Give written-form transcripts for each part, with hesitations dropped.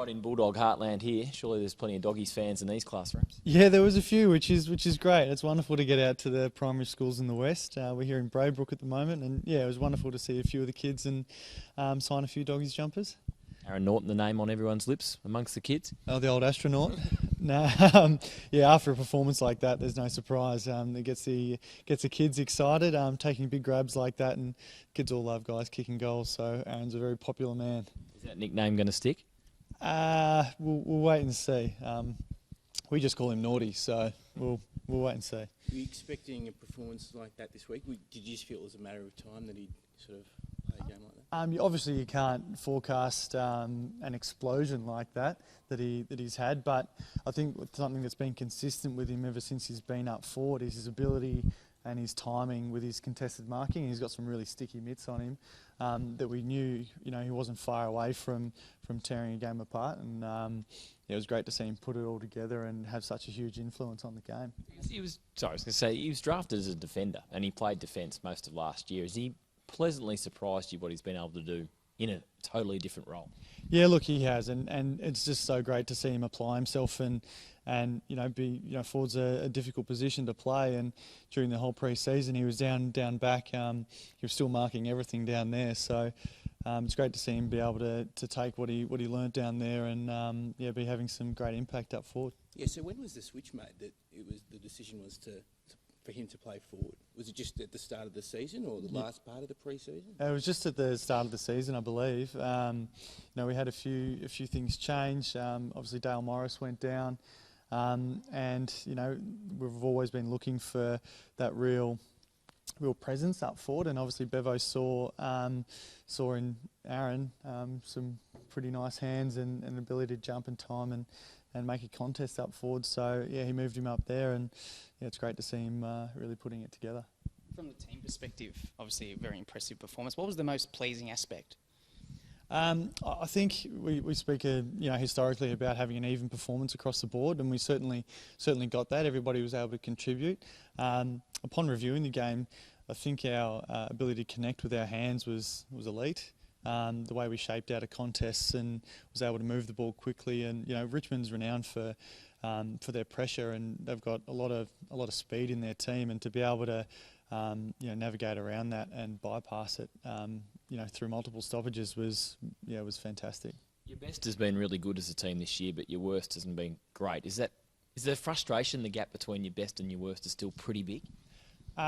Right in Bulldog heartland here. Surely there's plenty of Doggies fans in these classrooms. Yeah, there was a few, which is great. It's wonderful to get out to the primary schools in the west. We're here in Braybrook at the moment, and yeah, it was wonderful to see a few of the kids and sign a few Doggies jumpers. Aaron Norton, the name on everyone's lips amongst the kids. Oh, the old astronaut. No, yeah. After a performance like that, there's no surprise. It gets the kids excited. Taking big grabs like that, and kids all love guys kicking goals. So Aaron's a very popular man. Is that nickname going to stick? We'll wait and see. We just call him Naughty, so we'll wait and see. Were you expecting a performance like that this week? Did you just feel it was a matter of time that he'd sort of play a game like that? Obviously, you can't forecast an explosion like that he's had, but I think something that's been consistent with him ever since he's been up forward is his ability and his timing with his contested marking. He's got some really sticky mitts on him that we knew, he wasn't far away from tearing a game apart, and it was great to see him put it all together and have such a huge influence on the game. He was drafted as a defender, and he played defence most of last year. Is he pleasantly surprised you what he's been able to do in a totally different role? Yeah, look, he has, and it's just so great to see him apply himself and forward's a difficult position to play. And during the whole pre-season, he was down back. He was still marking everything down there. So it's great to see him be able to take what he learnt down there and be having some great impact up forward. Yeah. So when was the switch made that the decision was for him to play forward? Was it just at the start of the season or the last part of the pre-season? It was just at the start of the season, I believe. We had a few things change. Obviously, Dale Morris went down, and we've always been looking for that real presence up forward. And obviously, Bevo saw in Aaron some pretty nice hands and an ability to jump in time and make a contest up forward. So yeah, he moved him up there, and yeah, it's great to see him really putting it together. From the team perspective, obviously a very impressive performance. What was the most pleasing aspect? I think we speak historically about having an even performance across the board, and we certainly got that. Everybody was able to contribute. Upon reviewing the game, I think our ability to connect with our hands was elite. The way we shaped out of contests and was able to move the ball quickly, and Richmond's renowned for their pressure, and they've got a lot of speed in their team, and to be able to navigate around that and bypass it through multiple stoppages was fantastic. Your best has been really good as a team this year, but your worst hasn't been great. Is there frustration? The gap between your best and your worst is still pretty big.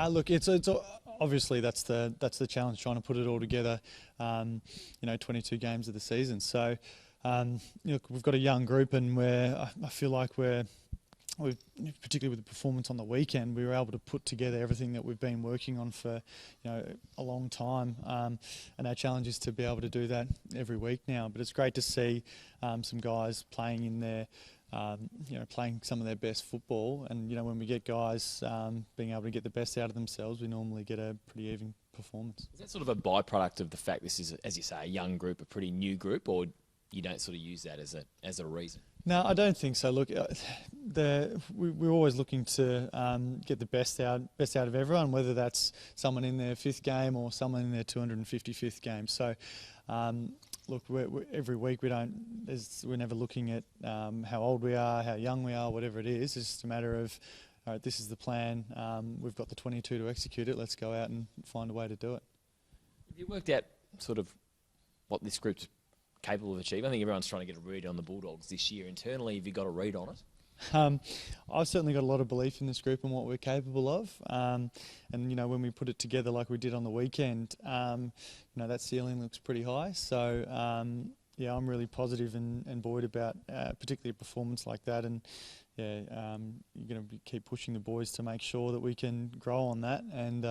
Look, it's obviously that's the challenge, trying to put it all together. 22 games of the season. So, we've got a young group, and I feel like we've particularly with the performance on the weekend, we were able to put together everything that we've been working on for a long time. And our challenge is to be able to do that every week now. But it's great to see some guys playing in their playing some of their best football, and when we get guys being able to get the best out of themselves, we normally get a pretty even performance. Is that sort of a byproduct of the fact this is, as you say, a young group, a pretty new group, or you don't sort of use that as a reason? No, I don't think so. Look, we're always looking to get the best out of everyone, whether that's someone in their 5th game or someone in their 255th game. So. Look, every week we're never looking at how old we are, how young we are, whatever it is. It's just a matter of, all right, this is the plan. We've got the 22 to execute it. Let's go out and find a way to do it. Have you worked out sort of what this group's capable of achieving? I think everyone's trying to get a read on the Bulldogs this year. Internally, have you got a read on it? I've certainly got a lot of belief in this group and what we're capable of. And when we put it together like we did on the weekend, that ceiling looks pretty high. So I'm really positive and buoyed about particularly a performance like that. And you're going to keep pushing the boys to make sure that we can grow on that and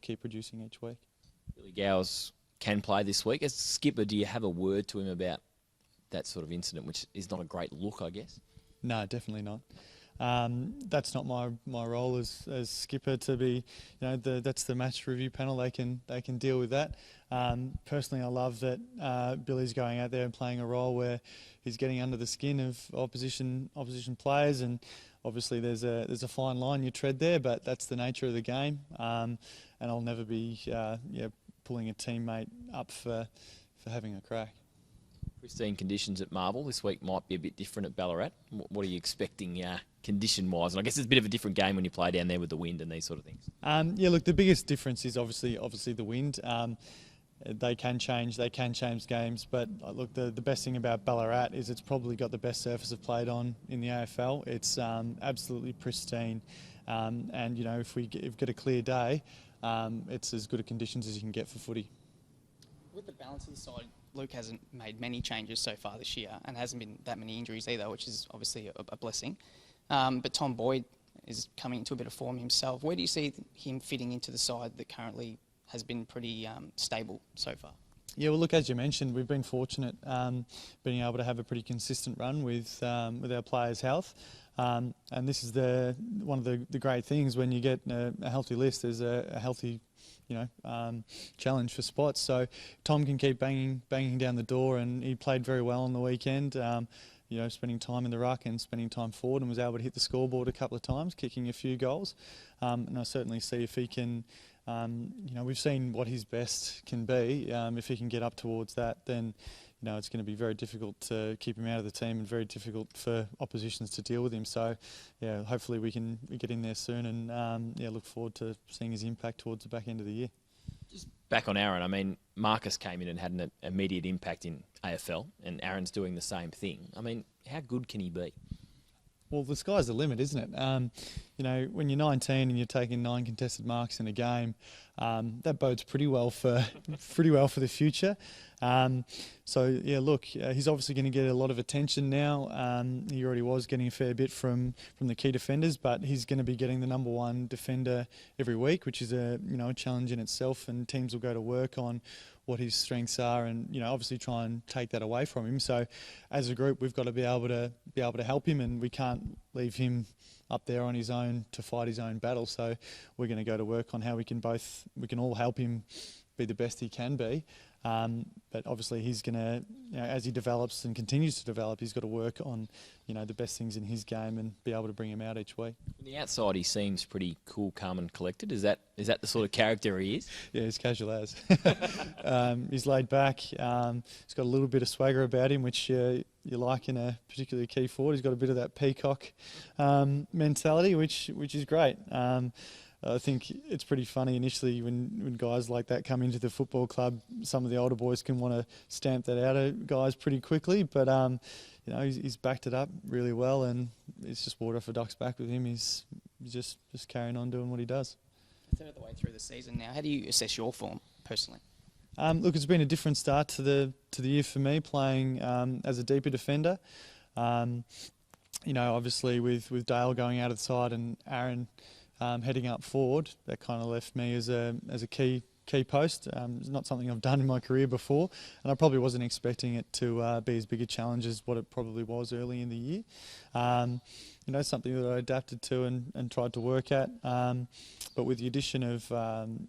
keep producing each week. Billy Gowers can play this week. As skipper, do you have a word to him about that sort of incident, which is not a great look, I guess? No, definitely not. That's not my role as skipper to be. That's the match review panel. They can deal with that. Personally, I love that Billy's going out there and playing a role where he's getting under the skin of opposition players, and obviously there's a fine line you tread there, but that's the nature of the game. And I'll never be pulling a teammate up for having a crack. Pristine conditions at Marvel. This week might be a bit different at Ballarat. What are you expecting condition-wise? And I guess it's a bit of a different game when you play down there with the wind and these sort of things. Yeah, look, the biggest difference is obviously the wind. They can change games, but look, the best thing about Ballarat is it's probably got the best surface I've played on in the AFL. It's absolutely pristine, and you know, if we get a clear day, it's as good a conditions as you can get for footy. With the balance of the side, Luke hasn't made many changes so far this year, and hasn't been that many injuries either, which is obviously a blessing. But Tom Boyd is coming into a bit of form himself. Where do you see him fitting into the side that currently has been pretty stable so far? Yeah, well, look, as you mentioned, we've been fortunate being able to have a pretty consistent run with our players' health. And this is one of the great things when you get a healthy list. There's a healthy, challenge for spots. So Tom can keep banging down the door, and he played very well on the weekend. Spending time in the ruck and spending time forward, and was able to hit the scoreboard a couple of times, kicking a few goals. And I certainly see if he can. We've seen what his best can be. If he can get up towards that, then it's going to be very difficult to keep him out of the team, and very difficult for oppositions to deal with him. So, yeah, hopefully we get in there soon, and look forward to seeing his impact towards the back end of the year. Just back on Aaron, I mean, Marcus came in and had an immediate impact in AFL, and Aaron's doing the same thing. I mean, how good can he be? Well, the sky's the limit, isn't it? When you're 19 and you're taking 9 contested marks in a game, that bodes pretty well for the future. He's obviously going to get a lot of attention now. He already was getting a fair bit from the key defenders, but he's going to be getting the number 1 defender every week, which is a challenge in itself. And teams will go to work on what his strengths are, and obviously try and take that away from him. So as a group, we've got to be able to help him, and we can't leave him up there on his own to fight his own battle. So we're going to go to work on how we can all help him be the best he can be. But obviously he's going to, as he develops and continues to develop, he's got to work on, the best things in his game and be able to bring him out each week. From the outside, he seems pretty cool, calm and collected. Is that the sort of character he is? Yeah, he's casual as. He's laid back. He's got a little bit of swagger about him, which you like in a particularly key forward. He's got a bit of that peacock mentality, which is great. I think it's pretty funny initially when guys like that come into the football club. Some of the older boys can want to stamp that out of guys pretty quickly, but he's backed it up really well, and it's just water off a duck's back with him. He's just carrying on doing what he does. A third of the way through the season now, how do you assess your form personally? Look, it's been a different start to the year for me, playing as a deeper defender. Obviously with Dale going out of the side and Aaron heading up forward, that kind of left me as a key post. It's not something I've done in my career before, and I probably wasn't expecting it to be as big a challenge as what it probably was early in the year. Something that I adapted to and tried to work at. But with the addition of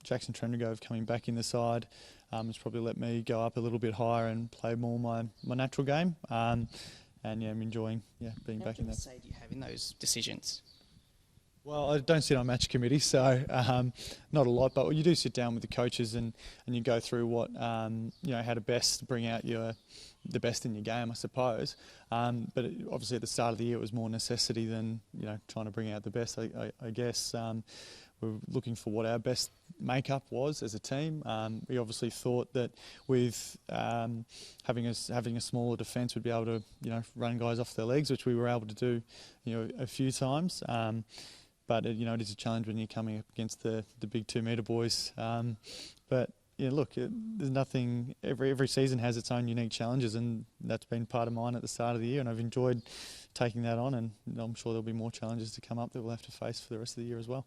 Jackson Trendegrove coming back in the side, it's probably let me go up a little bit higher and play more my natural game. I'm enjoying being back in that. How much say do you have in those decisions? Well, I don't sit on match committee, so not a lot. But you do sit down with the coaches and you go through what how to best bring out the best in your game, I suppose. But obviously at the start of the year, it was more necessity than trying to bring out the best. I guess we're looking for what our best makeup was as a team. We obviously thought that with having a smaller defence, we'd be able to run guys off their legs, which we were able to do a few times. But it is a challenge when you're coming up against the big 2 metre boys. But there's nothing. Every season has its own unique challenges, and that's been part of mine at the start of the year. And I've enjoyed taking that on, and I'm sure there'll be more challenges to come up that we'll have to face for the rest of the year as well.